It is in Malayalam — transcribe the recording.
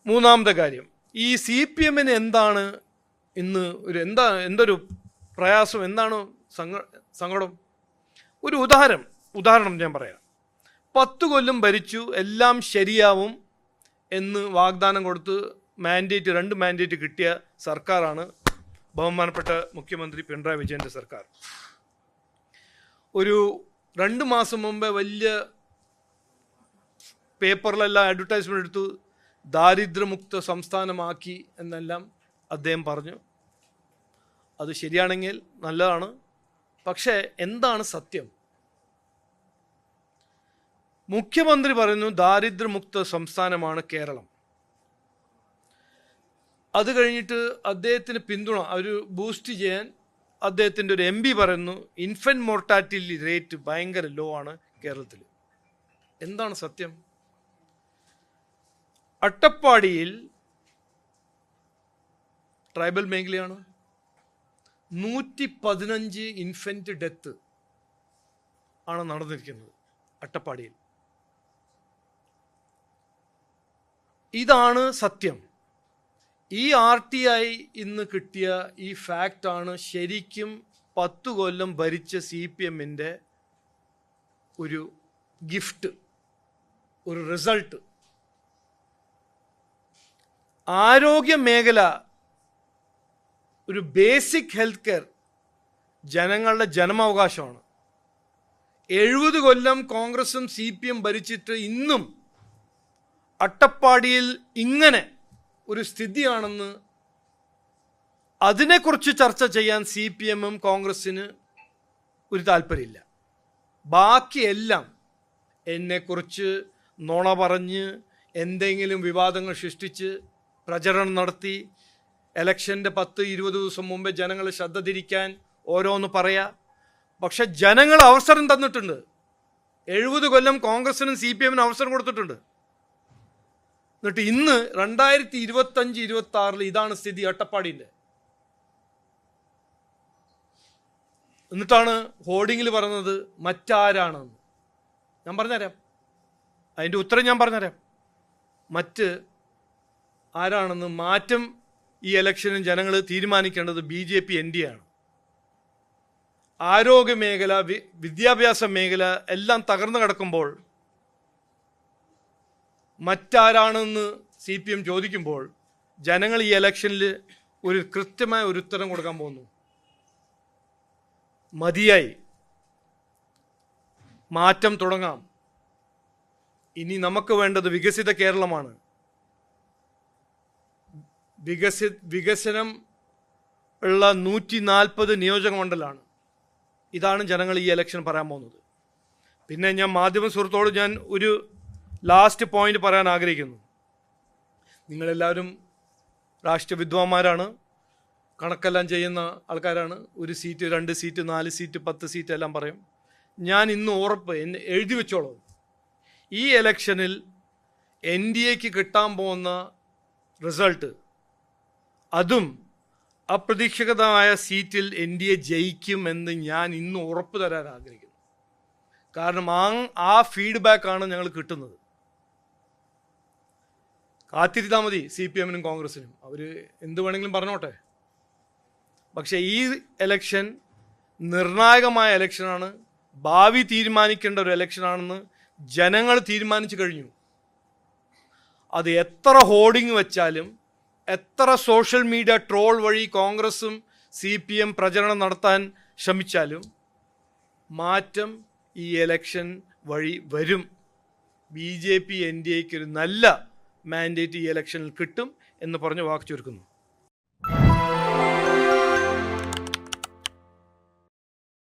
മൂന്നാമത്തെ കാര്യം, ഈ CPM എന്താണ് ഇന്ന് എന്തൊരു പ്രയാസം, എന്താണ് സങ്കടം? ഒരു ഉദാഹരണം ഞാൻ പറയാം. 10 കൊല്ലം ഭരിച്ചു, എല്ലാം ശരിയാവും എന്ന് വാഗ്ദാനം കൊടുത്ത് 2 മാൻഡേറ്റ് കിട്ടിയ സർക്കാരാണ് ബഹുമാനപ്പെട്ട മുഖ്യമന്ത്രി പിണറായി വിജയൻ്റെ സർക്കാർ. ഒരു 2 മാസം മുമ്പേ വലിയ പേപ്പറിലെല്ലാം അഡ്വർടൈസ്മെൻ്റ് എടുത്തു, ദാരിദ്ര്യമുക്ത സംസ്ഥാനമാക്കി എന്നെല്ലാം അദ്ദേഹം പറഞ്ഞു. അത് ശരിയാണെങ്കിൽ നല്ലതാണ്. പക്ഷേ എന്താണ് സത്യം? മുഖ്യമന്ത്രി പറയുന്നു ദാരിദ്ര്യമുക്ത സംസ്ഥാനമാണ് കേരളം. അത് കഴിഞ്ഞിട്ട് അദ്ദേഹത്തിന് പിന്തുണ ബൂസ്റ്റ് ചെയ്യാൻ അദ്ദേഹത്തിൻ്റെ ഒരു MP പറയുന്നു ഇൻഫൻറ്റ് മോർട്ടാലിറ്റി റേറ്റ് ഭയങ്കര ലോ ആണ് കേരളത്തിൽ. എന്താണ് സത്യം? അട്ടപ്പാടിയിൽ ട്രൈബൽ മേഖലയാണ്. 115 ഇൻഫൻറ്റ് ഡെത്ത് ആണ് നടന്നിരിക്കുന്നത് അട്ടപ്പാടിയിൽ. ഇതാണ് സത്യം. ഈ RTI ഇന്ന് കിട്ടിയ ഈ ഫാക്റ്റാണ് ശരിക്കും 10 കൊല്ലം ഭരിച്ച CPMൻ്റെ ഒരു ഗിഫ്റ്റ്, ഒരു റിസൾട്ട്. ആരോഗ്യ മേഖല, ഒരു ബേസിക് ഹെൽത്ത് കെയർ ജനങ്ങളുടെ ജനമാവകാശമാണ്. 70 കൊല്ലം കോൺഗ്രസും CPM ഭരിച്ചിട്ട് ഇന്നും അട്ടപ്പാടിയിൽ ഇങ്ങനെ ഒരു സ്ഥിതിയാണെന്ന് അതിനെക്കുറിച്ച് ചർച്ച ചെയ്യാൻ CPMും കോൺഗ്രസ്സിന് ഒരു താല്പര്യമില്ല. ബാക്കിയെല്ലാം എന്നെക്കുറിച്ച് നുണ പറഞ്ഞ് എന്തെങ്കിലും വിവാദങ്ങൾ സൃഷ്ടിച്ച് പ്രചരണം നടത്തി ഇലക്ഷൻ്റെ 10-20 ദിവസം മുമ്പേ ജനങ്ങൾ ശ്രദ്ധ തിരിക്കാൻ ഓരോന്ന് പറയാ. പക്ഷെ ജനങ്ങൾ അവസരം തന്നിട്ടുണ്ട്. 70 കൊല്ലം കോൺഗ്രസിനും CPMനും അവസരം കൊടുത്തിട്ടുണ്ട്. എന്നിട്ട് ഇന്ന് 2025-26 ഇതാണ് സ്ഥിതി അട്ടപ്പാടിൻ്റെ. എന്നിട്ടാണ് ഹോർഡിങ്ങിൽ പറയുന്നത് മറ്റാരാണെന്ന്. ഞാൻ പറഞ്ഞുതരാം, അതിൻ്റെ ഉത്തരം ഞാൻ പറഞ്ഞുതരാം. മറ്റ് ആരാണെന്ന് മാറ്റം ഈ ഇലക്ഷനും ജനങ്ങൾ തീരുമാനിക്കേണ്ടത് BJP NDA ആണ്. ആരോഗ്യ മേഖല, വിദ്യാഭ്യാസ മേഖല എല്ലാം തകർന്നു കിടക്കുമ്പോൾ മറ്റാരാണെന്ന് CPM ചോദിക്കുമ്പോൾ ജനങ്ങൾ ഈ ഇലക്ഷനിൽ ഒരു കൃത്യമായ ഒരു ഉത്തരം കൊടുക്കാൻ പോകുന്നു. മതിയായി, മാറ്റം തുടങ്ങാം. ഇനി നമുക്ക് വേണ്ടത് വികസിത കേരളമാണ്. വികസനം ഉള്ള 140 നിയോജക മണ്ഡലമാണ്. ഇതാണ് ജനങ്ങൾ ഈ ഇലക്ഷൻ പറയാൻ പോകുന്നത്. പിന്നെ ഞാൻ മാധ്യമ സുഹൃത്തോട് ഞാൻ ഒരു ലാസ്റ്റ് പോയിന്റ് പറയാൻ ആഗ്രഹിക്കുന്നു. നിങ്ങളെല്ലാവരും രാഷ്ട്രീയ വിദ്വാന്മാരാണ്, കണക്കെല്ലാം ചെയ്യുന്ന ആൾക്കാരാണ്. 1 സീറ്റ്, 2 സീറ്റ്, 4 സീറ്റ്, 10 സീറ്റ് എല്ലാം പറയും. ഞാൻ ഇന്ന് ഉറപ്പ് എഴുതി വെച്ചോളൂ, ഈ ഇലക്ഷനിൽ NDAക്ക് കിട്ടാൻ പോകുന്ന റിസൾട്ട്, അതും അപ്രതീക്ഷിതമായ സീറ്റിൽ NDA ജയിക്കുമെന്ന് ഞാൻ ഇന്ന് ഉറപ്പ് തരാൻ ആഗ്രഹിക്കുന്നു. കാരണം ആ ഫീഡ്ബാക്കാണ് ഞങ്ങൾ കിട്ടുന്നത്. കാത്തിരുന്നാൽ മതി CPMനും കോൺഗ്രസിനും, അവർ എന്ത് വേണമെങ്കിലും പറഞ്ഞോട്ടെ. പക്ഷേ ഈ ഇലക്ഷൻ നിർണായകമായ ഇലക്ഷനാണ്, ഭാവി തീരുമാനിക്കേണ്ട ഒരു ഇലക്ഷനാണെന്ന് ജനങ്ങൾ തീരുമാനിച്ചു കഴിഞ്ഞു. അത് എത്ര ഹോർഡിങ് വെച്ചാലും, എത്ര സോഷ്യൽ മീഡിയ ട്രോൾ വഴി കോൺഗ്രസും CPM പ്രചരണം നടത്താൻ ശ്രമിച്ചാലും മാറ്റം ഈ ഇലക്ഷൻ വഴി വരും. BJP NDAക്ക് ഒരു നല്ല മാൻഡേറ്റ് ഈ ഇലക്ഷനിൽ കിട്ടും എന്ന് പറഞ്ഞ് വാക്ക് ചുരുക്കുന്നു.